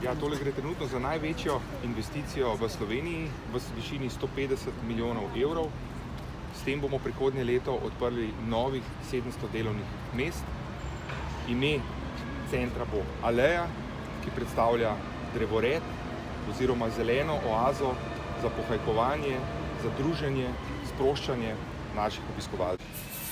Ja, tole gre trenutno za največjo investicijo v Sloveniji v višini 150 milijonov evrov. S tem bomo prihodnje leto odprli novih 700 delovnih mest. Ime centra bo Aleja, ki predstavlja drevored oziroma zeleno oazo za pohajkovanje, za druženje, sproščanje naših obiskovalcev.